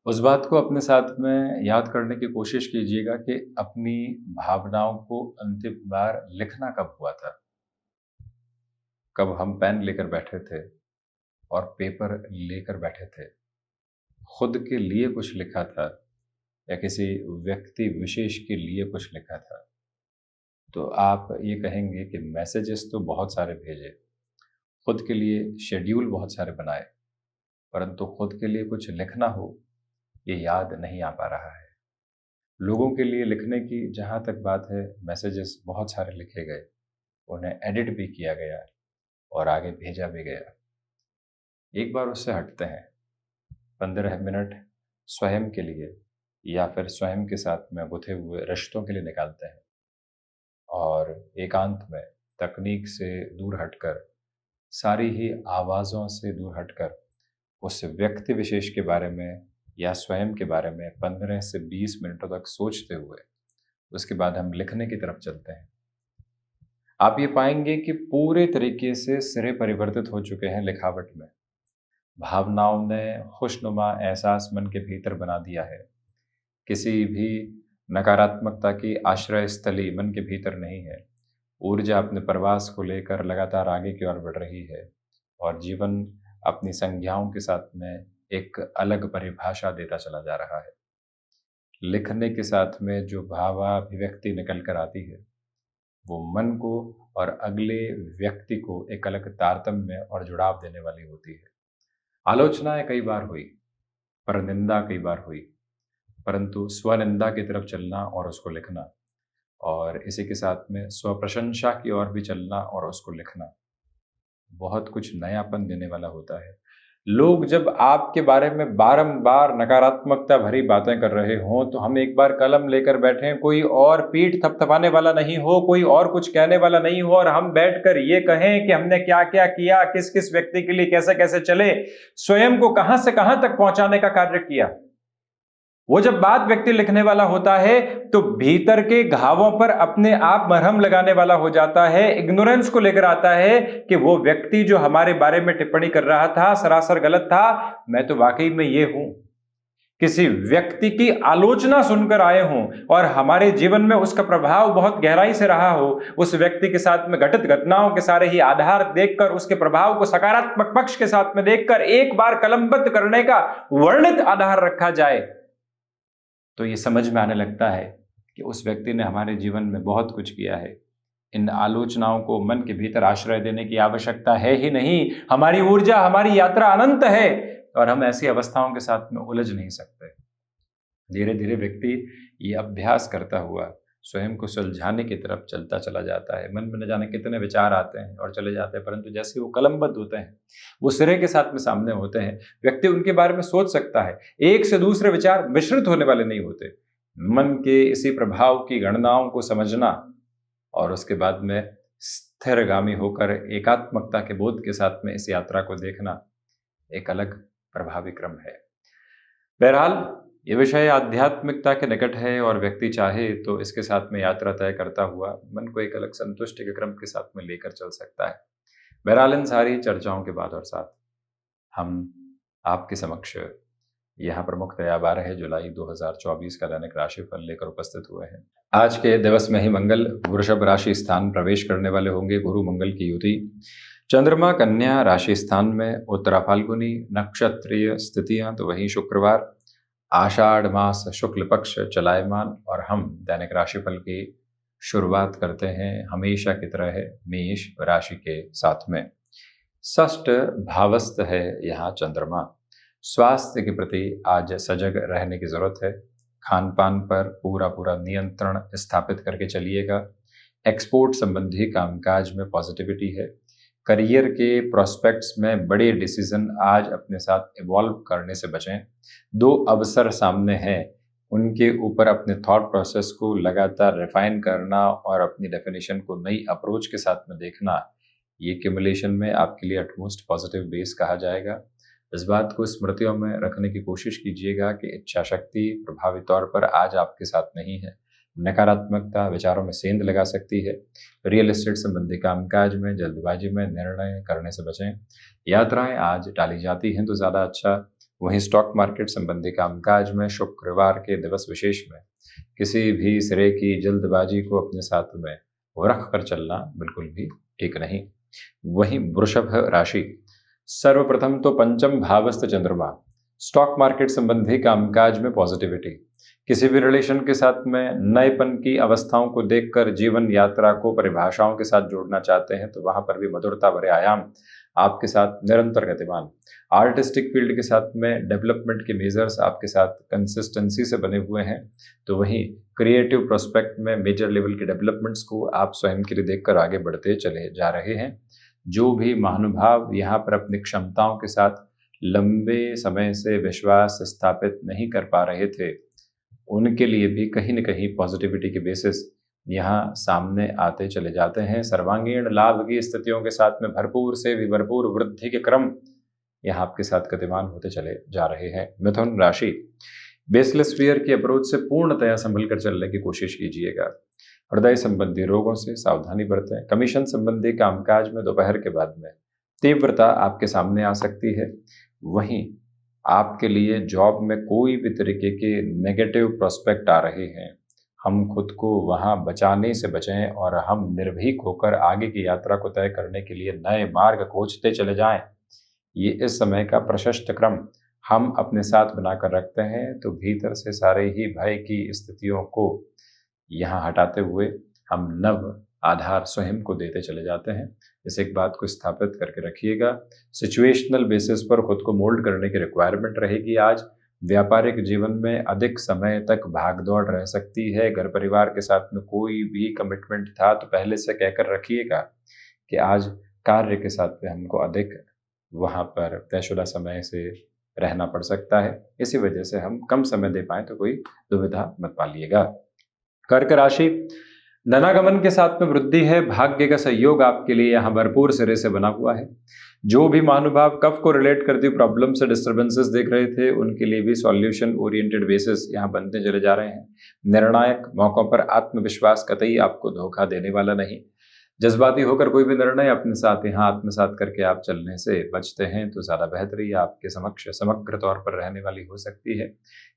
उस बात को अपने साथ में याद करने की कोशिश कीजिएगा कि अपनी भावनाओं को अंतिम बार लिखना कब हुआ था? कब हम पेन लेकर बैठे थे और पेपर लेकर बैठे थे, खुद के लिए कुछ लिखा था या किसी व्यक्ति विशेष के लिए कुछ लिखा था? तो आप ये कहेंगे कि मैसेजेस तो बहुत सारे भेजे, खुद के लिए शेड्यूल बहुत सारे बनाए, परंतु खुद के लिए कुछ लिखना हो, ये याद नहीं आ पा रहा है। लोगों के लिए लिखने की जहाँ तक बात है, मैसेजेस बहुत सारे लिखे गए, उन्हें एडिट भी किया गया और आगे भेजा भी गया। एक बार उससे हटते हैं, 15 मिनट स्वयं के लिए या फिर स्वयं के साथ में गुथे हुए रिश्तों के लिए निकालते हैं और एकांत में तकनीक से दूर हटकर, सारी ही आवाज़ों से दूर हटकर उस व्यक्ति विशेष के बारे में या स्वयं के बारे में 15 से 20 मिनटों तक सोचते हुए उसके बाद हम लिखने की तरफ चलते हैं। आप ये पाएंगे कि पूरे तरीके से सिरे परिवर्तित हो चुके हैं लिखावट में। भावनाओं ने खुशनुमा एहसास मन के भीतर बना दिया है। किसी भी नकारात्मकता की आश्रय स्थली मन के भीतर नहीं है। ऊर्जा अपने प्रवास को लेकर लगातार आगे की ओर बढ़ रही है और जीवन अपनी संज्ञाओं के साथ में एक अलग परिभाषा देता चला जा रहा है। लिखने के साथ में जो भावाभिव्यक्ति निकल कर आती है, वो मन को और अगले व्यक्ति को एक अलग तारतम्य और जुड़ाव देने वाली होती है। आलोचनाएं कई बार हुई, परनिंदा कई बार हुई, परंतु स्वनिंदा की तरफ चलना और उसको लिखना, और इसी के साथ में स्वप्रशंसा की ओर भी चलना और उसको लिखना, बहुत कुछ नयापन देने वाला होता है। लोग जब आपके बारे में बारंबार नकारात्मकता भरी बातें कर रहे हों, तो हम एक बार कलम लेकर बैठें, कोई और पीठ थपथपाने वाला नहीं हो, कोई और कुछ कहने वाला नहीं हो, और हम बैठकर ये कहें कि हमने क्या क्या किया, किस किस व्यक्ति के लिए कैसे कैसे चले, स्वयं को कहां से कहां तक पहुंचाने का कार्य किया। वो जब बात व्यक्ति लिखने वाला होता है तो भीतर के घावों पर अपने आप मरहम लगाने वाला हो जाता है। इग्नोरेंस को लेकर आता है कि वो व्यक्ति जो हमारे बारे में टिप्पणी कर रहा था सरासर गलत था, मैं तो वाकई में ये हूं। किसी व्यक्ति की आलोचना सुनकर आए हों और हमारे जीवन में उसका प्रभाव बहुत गहराई से रहा हो, उस व्यक्ति के साथ में घटित घटनाओं के सारे ही आधार देखकर उसके प्रभाव को सकारात्मक पक्ष के साथ में देखकर एक बार कलमबद्ध करने का वर्णित आधार रखा जाए, तो ये समझ में आने लगता है कि उस व्यक्ति ने हमारे जीवन में बहुत कुछ किया है। इन आलोचनाओं को मन के भीतर आश्रय देने की आवश्यकता है ही नहीं। हमारी ऊर्जा, हमारी यात्रा अनंत है और हम ऐसी अवस्थाओं के साथ में उलझ नहीं सकते। धीरे धीरे व्यक्ति ये अभ्यास करता हुआ स्वयं को सुलझाने की तरफ चलता चला जाता है। मन में न जाने कितने विचार आते हैं और चले जाते हैं, परंतु जैसे वो कलमबद्ध होते हैं, वो सिरे के साथ में सामने होते हैं, व्यक्ति उनके बारे में सोच सकता है। एक से दूसरे विचार मिश्रित होने वाले नहीं होते। मन के इसी प्रभाव की गणनाओं को समझना और उसके बाद में स्थिरगामी होकर एकात्मकता के बोध के साथ में इस यात्रा को देखना एक अलग प्रभावी क्रम है। बहरहाल ये विषय आध्यात्मिकता के निकट है और व्यक्ति चाहे तो इसके साथ में यात्रा तय करता हुआ मन को एक अलग संतुष्टि के क्रम के साथ में लेकर चल सकता है। बहरहाल इन सारी चर्चाओं के बाद और साथ हम आपके समक्ष यहाँ प्रमुखतया 12 जुलाई 2024 का दैनिक राशिफल लेकर उपस्थित हुए हैं। आज के दिवस में ही मंगल वृषभ राशि स्थान प्रवेश करने वाले होंगे। गुरु मंगल की युति, चंद्रमा कन्या राशि स्थान में, उत्तरा फाल्गुनी नक्षत्रीय स्थितियां, तो वहीं शुक्रवार आषाढ़ मास शुक्ल पक्ष चलायमान। और हम दैनिक राशिफल की शुरुआत करते हैं हमेशा की तरह है मेष राशि के साथ में। षष्ठ भावस्थ है यहाँ चंद्रमा। स्वास्थ्य के प्रति आज सजग रहने की जरूरत है। खान पान पर पूरा पूरा नियंत्रण स्थापित करके चलिएगा। एक्सपोर्ट संबंधी कामकाज में पॉजिटिविटी है। करियर के प्रोस्पेक्ट्स में बड़े डिसीजन आज अपने साथ इवॉल्व करने से बचें। 2 अवसर सामने हैं, उनके ऊपर अपने थॉट प्रोसेस को लगातार रिफाइन करना और अपनी डेफिनेशन को नई अप्रोच के साथ में देखना, ये क्यूमुलेशन में आपके लिए अटमोस्ट पॉजिटिव बेस कहा जाएगा। इस बात को स्मृतियों में रखने की कोशिश कीजिएगा कि इच्छा शक्ति प्रभावी तौर पर आज आपके साथ नहीं है। नकारात्मकता विचारों में सेंध लगा सकती है। रियल एस्टेट संबंधी कामकाज में जल्दबाजी में निर्णय करने से बचें। यात्राएं आज टाली जाती हैं तो ज़्यादा अच्छा। वहीं स्टॉक मार्केट संबंधी कामकाज में शुक्रवार के दिवस विशेष में किसी भी सिरे की जल्दबाजी को अपने साथ में रख कर चलना बिल्कुल भी ठीक नहीं। वहीं वृषभ राशि, सर्वप्रथम तो पंचम भावस्थ चंद्रमा, स्टॉक मार्केट संबंधी कामकाज में पॉजिटिविटी, किसी भी रिलेशन के साथ में नएपन की अवस्थाओं को देखकर जीवन यात्रा को परिभाषाओं के साथ जोड़ना चाहते हैं तो वहां पर भी मधुरता भरे आयाम आपके साथ निरंतर गतिमान। आर्टिस्टिक फील्ड के साथ में डेवलपमेंट के मेजर्स आपके साथ कंसिस्टेंसी से बने हुए हैं, तो वहीं क्रिएटिव प्रोस्पेक्ट में मेजर लेवल के डेवलपमेंट्स को आप स्वयं के लिए देखकर आगे बढ़ते चले जा रहे हैं। जो भी महानुभाव यहाँ पर अपनी क्षमताओं के साथ लंबे समय से विश्वास स्थापित नहीं कर पा रहे थे, उनके लिए भी कहीं न कहीं पॉजिटिविटी के बेसिस यहाँ सामने आते चले जाते हैं। सर्वांगीण लाभ की स्थितियों के साथ में भरपूर से भी भरपूर वृद्धि के क्रम यहाँ आपके साथ गतिमान होते चले जा रहे हैं। मिथुन राशि, बेसलेस फियर की अप्रोच से पूर्णतया संभल कर चलने की कोशिश कीजिएगा। हृदय संबंधी रोगों से सावधानी बरतें। कमीशन संबंधी कामकाज में दोपहर के बाद में तीव्रता आपके सामने आ सकती है। वहीं आपके लिए जॉब में कोई भी तरीके के नेगेटिव प्रोस्पेक्ट आ रहे हैं, हम खुद को वहां बचाने से बचें और हम निर्भीक होकर आगे की यात्रा को तय करने के लिए नए मार्ग खोजते चले जाएं। ये इस समय का प्रशस्त क्रम हम अपने साथ बनाकर रखते हैं, तो भीतर से सारे ही भय की स्थितियों को यहाँ हटाते हुए हम नव आधार स्वयं को देते चले जाते हैं। इस एक बात को स्थापित करके रखिएगा। सिचुएशनल बेसिस पर खुद को मोल्ड करने की रिक्वायरमेंट रहेगी। आज व्यापारिक जीवन में अधिक समय तक भागदौड़ रह सकती है। घर परिवार के साथ में कोई भी कमिटमेंट था तो पहले से कहकर रखिएगा कि आज कार्य के साथ में हमको अधिक वहाँ पर तयशुदा समय से रहना पड़ सकता है, इसी वजह से हम कम समय दे पाए तो कोई दुविधा मत पालिएगा। कर्क राशि, धनागमन के साथ में वृद्धि है। भाग्य का सहयोग आपके लिए यहाँ भरपूर सिरे से बना हुआ है। जो भी महानुभाव कफ को रिलेट करती हुई प्रॉब्लम से डिस्टर्बेंसेस देख रहे थे, उनके लिए भी सॉल्यूशन ओरिएंटेड बेसिस यहाँ बनते चले जा रहे हैं। निर्णायक मौकों पर आत्मविश्वास कतई आपको धोखा देने वाला नहीं। जज्बाती होकर कोई भी निर्णय अपने साथ यहाँ आत्मसात करके आप चलने से बचते हैं तो ज़्यादा बेहतरी आपके समक्ष समग्र तौर पर रहने वाली हो सकती है।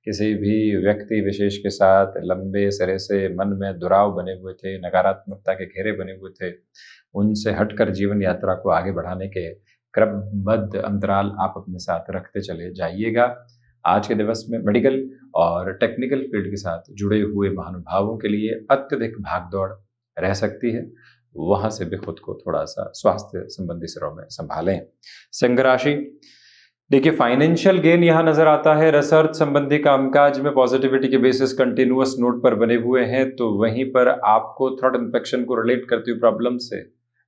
किसी भी व्यक्ति विशेष के साथ लंबे सिरे से मन में दुराव बने हुए थे, नकारात्मकता के घेरे बने हुए थे, उनसे हटकर जीवन यात्रा को आगे बढ़ाने के क्रमबद्ध अंतराल आप अपने साथ रखते चले जाइएगा। आज के दिवस में मेडिकल और टेक्निकल फील्ड के साथ जुड़े हुए महानुभावों के लिए अत्यधिक भागदौड़ रह सकती है, वहां से भी खुद को थोड़ा सा स्वास्थ्य संबंधी सिरों में संभालें। सिंह राशि, देखिए फाइनेंशियल गेन यहाँ नजर आता है। रिसर्च संबंधी कामकाज में पॉजिटिविटी के बेसिस कंटिन्यूअस नोट पर बने हुए हैं, तो वहीं पर आपको थ्रोट इन्फेक्शन को रिलेट करती हुई प्रॉब्लम से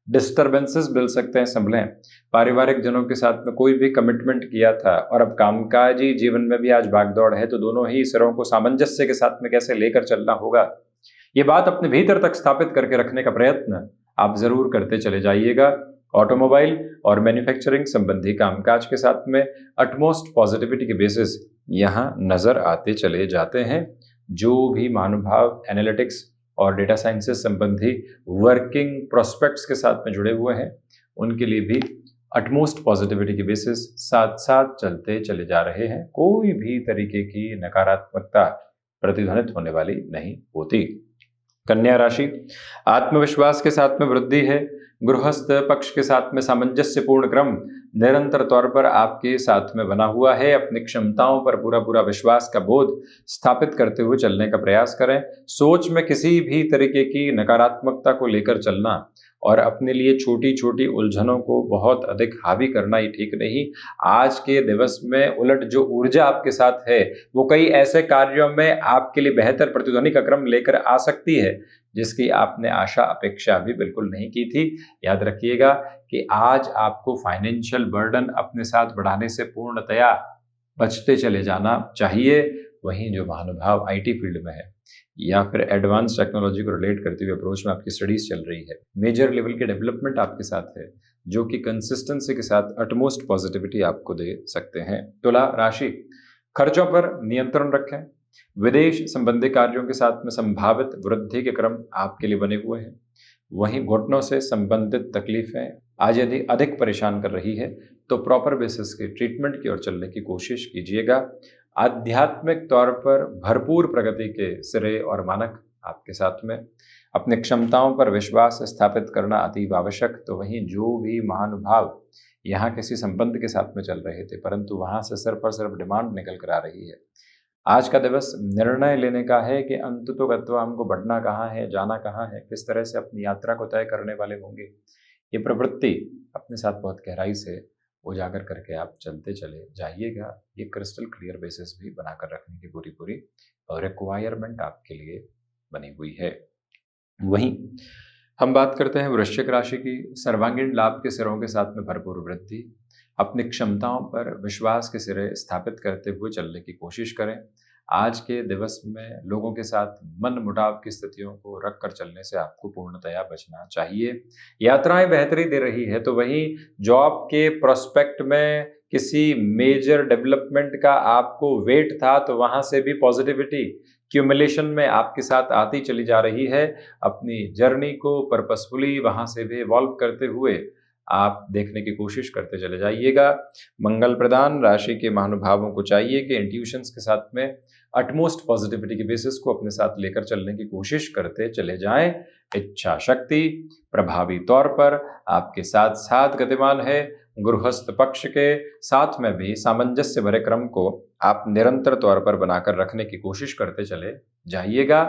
डिस्टर्बेंसेस मिल सकते हैं, संभलें। पारिवारिक जनों के साथ में कोई भी कमिटमेंट किया था और अब कामकाजी जीवन में भी आज भागदौड़ है, तो दोनों ही सिरों को सामंजस्य के साथ में कैसे लेकर चलना होगा, ये बात अपने भीतर तक स्थापित करके रखने का प्रयत्न आप जरूर करते चले जाइएगा। ऑटोमोबाइल और मैन्युफैक्चरिंग संबंधी कामकाज के साथ में अटमोस्ट पॉजिटिविटी के बेसिस यहाँ नजर आते चले जाते हैं। जो भी महानुभाव एनालिटिक्स और डेटा साइंसेस संबंधी वर्किंग प्रोस्पेक्ट्स के साथ में जुड़े हुए हैं, उनके लिए भी अटमोस्ट पॉजिटिविटी के बेसिस साथ साथ चलते चले जा रहे हैं। कोई भी तरीके की नकारात्मकता प्रतिध्वनित होने वाली नहीं होती। कन्या राशि, आत्मविश्वास के साथ में वृद्धि है। गृहस्थ पक्ष के साथ में सामंजस्यपूर्ण क्रम निरंतर तौर पर आपके साथ में बना हुआ है। अपनी क्षमताओं पर पूरा विश्वास का बोध स्थापित करते हुए चलने का प्रयास करें। सोच में किसी भी तरीके की नकारात्मकता को लेकर चलना और अपने लिए छोटी छोटी उलझनों को बहुत अधिक हावी करना ही ठीक नहीं। आज के दिवस में उलट जो ऊर्जा आपके साथ है, वो कई ऐसे कार्यों में आपके लिए बेहतर प्रतिध्वनि का क्रम लेकर आ सकती है, जिसकी आपने आशा अपेक्षा भी बिल्कुल नहीं की थी। याद रखिएगा कि आज आपको फाइनेंशियल बर्डन अपने साथ बढ़ाने से पूर्णतया बचते चले जाना चाहिए। वहीं जो महानुभाव आईटी फील्ड में है या फिर एडवांस टेक्नोलॉजी को रिलेट करते हुए अप्रोच में आपकी स्टडीज चल रही है, मेजर लेवल के डेवलपमेंट आपके साथ है, जो कि कंसिस्टेंसी के साथ अटमोस्ट पॉजिटिविटी आपको दे सकते हैं। तुला राशि, खर्चों पर नियंत्रण रखें। विदेश संबंधी कार्यों के साथ में संभावित वृद्धि के क्रम आपके लिए बने हुए हैं। वहीं घुटनों से संबंधित तकलीफें आज यदि अधिक परेशान कर रही है, तो प्रॉपर बेसिस के ट्रीटमेंट की ओर चलने की कोशिश कीजिएगा। आध्यात्मिक तौर पर भरपूर प्रगति के सिरे और मानक आपके साथ में। अपनी क्षमताओं पर विश्वास स्थापित करना अतीव आवश्यक। तो वहीं जो भी महानुभाव यहाँ किसी संबंध के साथ में चल रहे थे, परंतु वहाँ से सिर्फ और सिर्फ डिमांड निकल कर आ रही है, आज का दिवस निर्णय लेने का है कि अंततोगत्वा हमको बढ़ना कहाँ है, जाना कहाँ है, किस तरह से अपनी यात्रा को तय करने वाले होंगे। ये प्रवृत्ति अपने साथ बहुत गहराई से उजागर करके आप चलते चले जाइएगा। ये क्रिस्टल क्लियर बेसिस भी बनाकर रखने की पूरी पूरी रिक्वायरमेंट आपके लिए बनी हुई है। वहीं हम बात करते हैं वृश्चिक राशि की। सर्वांगीण लाभ के सिरों के साथ में भरपूर वृद्धि। अपनी क्षमताओं पर विश्वास के सिरे स्थापित करते हुए चलने की कोशिश करें। आज के दिवस में लोगों के साथ मन मुटाव की स्थितियों को रख कर चलने से आपको पूर्णतया बचना चाहिए। यात्राएं बेहतरी दे रही है, तो वहीं जॉब के प्रोस्पेक्ट में किसी मेजर डेवलपमेंट का आपको वेट था, तो वहां से भी पॉजिटिविटी क्यूमुलेशन में आपके साथ आती चली जा रही है। अपनी जर्नी को पर्पसफुली वहां से भी इवॉल्व करते हुए आप देखने की कोशिश करते चले जाइएगा। मंगल प्रदान राशि के महानुभावों को चाहिए कि इंट्यूशंस के साथ में अटमोस्ट पॉजिटिविटी के बेसिस को अपने साथ लेकर चलने की कोशिश करते चले जाएं। इच्छा शक्ति प्रभावी तौर पर आपके साथ साथ गतिमान है। गृहस्थ पक्ष के साथ में भी सामंजस्य भरे क्रम को आप निरंतर तौर पर बनाकर रखने की कोशिश करते चले जाइएगा।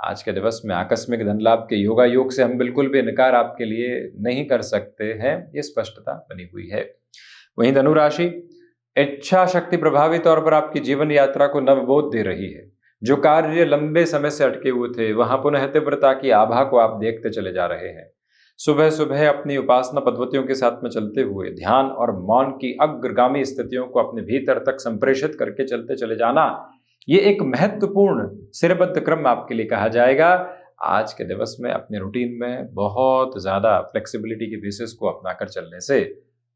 आज के दिवस में आकस्मिक धन लाभ के योगा योग से हम बिल्कुल भी इनकार आपके लिए नहीं कर सकते हैं, ये स्पष्टता बनी हुई है। वहीं धनु राशि, इच्छा शक्ति प्रभावी तौर पर आपकी जीवन यात्रा को नवबोध दे रही है। जो कार्य लंबे समय से अटके हुए थे, वहां पुनः तीव्रता की आभा को आप देखते चले जा रहे हैं। सुबह सुबह अपनी उपासना पद्धतियों के साथ में चलते हुए ध्यान और मौन की अग्रगामी स्थितियों को अपने भीतर तक संप्रेषित करके चलते चले जाना, ये एक महत्वपूर्ण सिरबद्ध क्रम आपके लिए कहा जाएगा। आज के दिवस में अपने रूटीन में बहुत ज्यादा फ्लेक्सिबिलिटी के बेसिस को अपनाकर चलने से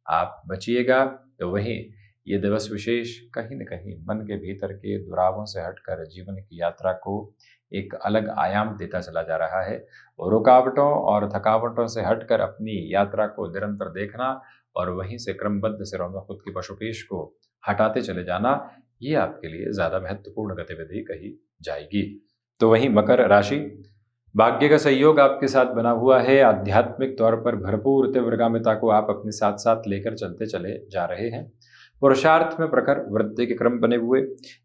आप बचिएगा। तो वहीं ये दिवस विशेष कहीं न कहीं मन के भीतर के दुरावों से हटकर जीवन की यात्रा को एक अलग आयाम देता चला जा रहा है। रुकावटों और थकावटों से हटकर अपनी यात्रा को निरंतर देखना और वहीं से क्रमबद्ध सिरों में खुद की पशुपेश को हटाते चले जाना, ये आपके लिए ज्यादा महत्वपूर्ण गतिविधि कही जाएगी। तो वहीं मकर राशि, भाग्य का सहयोग आपके साथ बना हुआ है। आध्यात्मिक तौर पर भरपूर तीव्रगामिता को आप अपने साथ साथ लेकर चलते चले जा रहे हैं। पुरुषार्थ में प्रखर वृद्धि के क्रम बने हुए।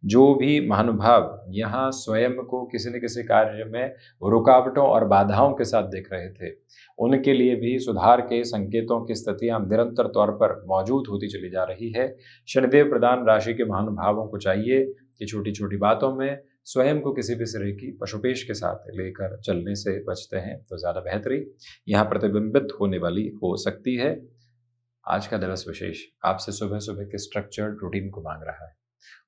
जो भी महानुभाव यहाँ स्वयं को किसी न किसी कार्य में रुकावटों और बाधाओं के साथ देख रहे थे, उनके लिए भी सुधार के संकेतों की स्थितियां निरंतर तौर पर मौजूद होती चली जा रही है। शनिदेव प्रदान राशि के महानुभावों को चाहिए कि छोटी छोटी बातों में स्वयं को किसी भी तरह की पशुपेश के साथ लेकर चलने से बचते हैं तो ज़्यादा बेहतरी यहाँ प्रतिबिंबित होने वाली हो सकती है। आज का दिवस विशेष आपसे सुबह सुबह के स्ट्रक्चर्ड रूटीन को मांग रहा है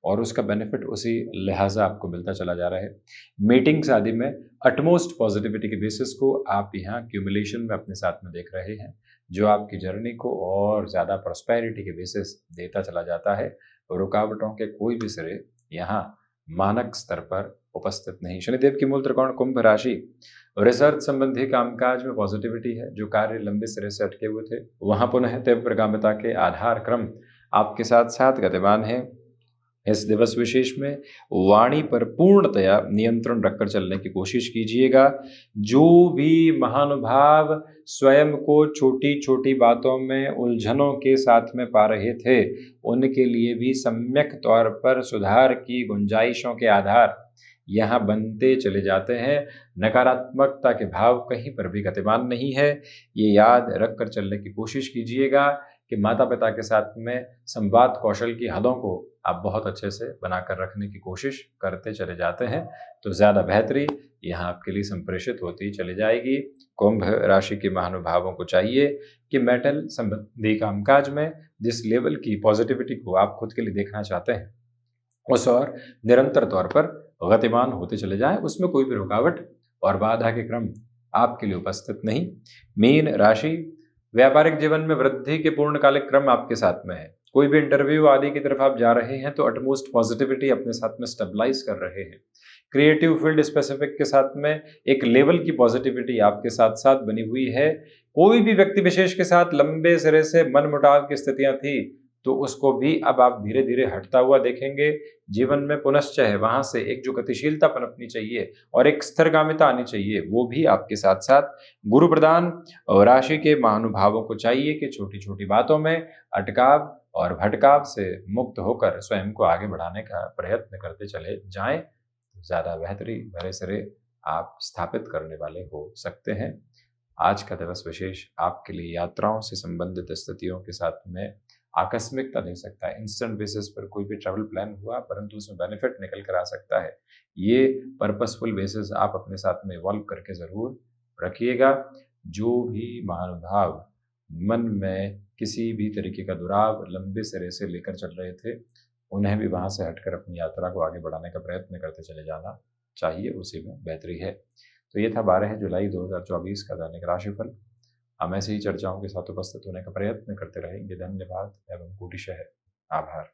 और उसका बेनिफिट उसी लिहाजा आपको मिलता चला जा रहा है। मीटिंग्स आदि में अटमोस्ट पॉजिटिविटी के बेसिस को आप यहाँ क्यूमुलेशन में अपने साथ में देख रहे हैं, जो आपकी जर्नी को और ज़्यादा प्रॉस्पेरिटी के बेसिस देता चला जाता है। रुकावटों के कोई भी सिरे यहाँ मानक स्तर पर उपस्थित नहीं। शनिदेव की मूल त्रिकोण कुंभ राशि, रिसर्च संबंधी कामकाज में पॉजिटिविटी है। जो कार्य लंबे सिरे से अटके हुए थे, वहां पुनः तीव्रगामिता के आधार क्रम आपके साथ साथ गतिमान है। इस दिवस विशेष में वाणी पर पूर्णतया नियंत्रण रखकर चलने की कोशिश कीजिएगा। जो भी महानुभाव स्वयं को छोटी छोटी बातों में उलझनों के साथ में पा रहे थे, उनके लिए भी सम्यक तौर पर सुधार की गुंजाइशों के आधार यहाँ बनते चले जाते हैं। नकारात्मकता के भाव कहीं पर भी गतिमान नहीं है। ये याद रखकर चलने की कोशिश कीजिएगा कि माता पिता के साथ में संवाद कौशल की हदों को आप बहुत अच्छे से बनाकर रखने की कोशिश करते चले जाते हैं तो ज़्यादा बेहतरी यहाँ आपके लिए संप्रेषित होती चली जाएगी। कुंभ राशि के महानुभावों को चाहिए कि मेटल संबंधी कामकाज में जिस लेवल की पॉजिटिविटी को आप खुद के लिए देखना चाहते हैं, उस और निरंतर तौर पर गतिमान होते चले जाएं। उसमें कोई भी रुकावट और बाधा के क्रम आपके लिए उपस्थित नहीं। मीन राशि, व्यापारिक जीवन में वृद्धि के पूर्णकालिक क्रम आपके साथ में है। कोई भी इंटरव्यू आदि की तरफ आप जा रहे हैं तो अटमोस्ट पॉजिटिविटी अपने साथ में स्टेबलाइज कर रहे हैं। क्रिएटिव फील्ड स्पेसिफिक के साथ में एक लेवल की पॉजिटिविटी आपके साथ साथ बनी हुई है। कोई भी व्यक्ति विशेष के साथ लंबे सिरे से मनमुटाव की स्थितियां थी तो उसको भी अब आप धीरे धीरे हटता हुआ देखेंगे। जीवन में पुनश्च है वहां से एक जो गतिशीलता पनपनी चाहिए और एक स्थिरगामिता आनी चाहिए, वो भी आपके साथ साथ गुरु प्रदान और राशि के महानुभावों को चाहिए कि छोटी छोटी बातों में अटकाव और भटकाव से मुक्त होकर स्वयं को आगे बढ़ाने का प्रयत्न करते चले जाएं, तो ज़्यादा बेहतरी भरे सिरे आप स्थापित करने वाले हो सकते हैं। आज का दिवस विशेष आपके लिए यात्राओं से संबंधित स्थितियों के साथ में आकस्मिकता दे सकता है। इंस्टेंट बेसिस पर कोई भी ट्रैवल प्लान हुआ परंतु उसमें बेनिफिट निकल कर आ सकता है। ये पर्पसफुल बेसिस आप अपने साथ में इवॉल्व करके ज़रूर रखिएगा। जो भी महानुभाव मन में किसी भी तरीके का दुराव लंबे सिरे से लेकर चल रहे थे, उन्हें भी वहाँ से हटकर अपनी यात्रा को आगे बढ़ाने का प्रयत्न करते चले जाना चाहिए, उसी में बेहतरी है। तो ये था 12 जुलाई 2024 का दैनिक राशिफल। हम ऐसी ही चर्चाओं के साथ उपस्थित होने का प्रयत्न करते रहेंगे। धन्यवाद एवं कोटिशः आभार।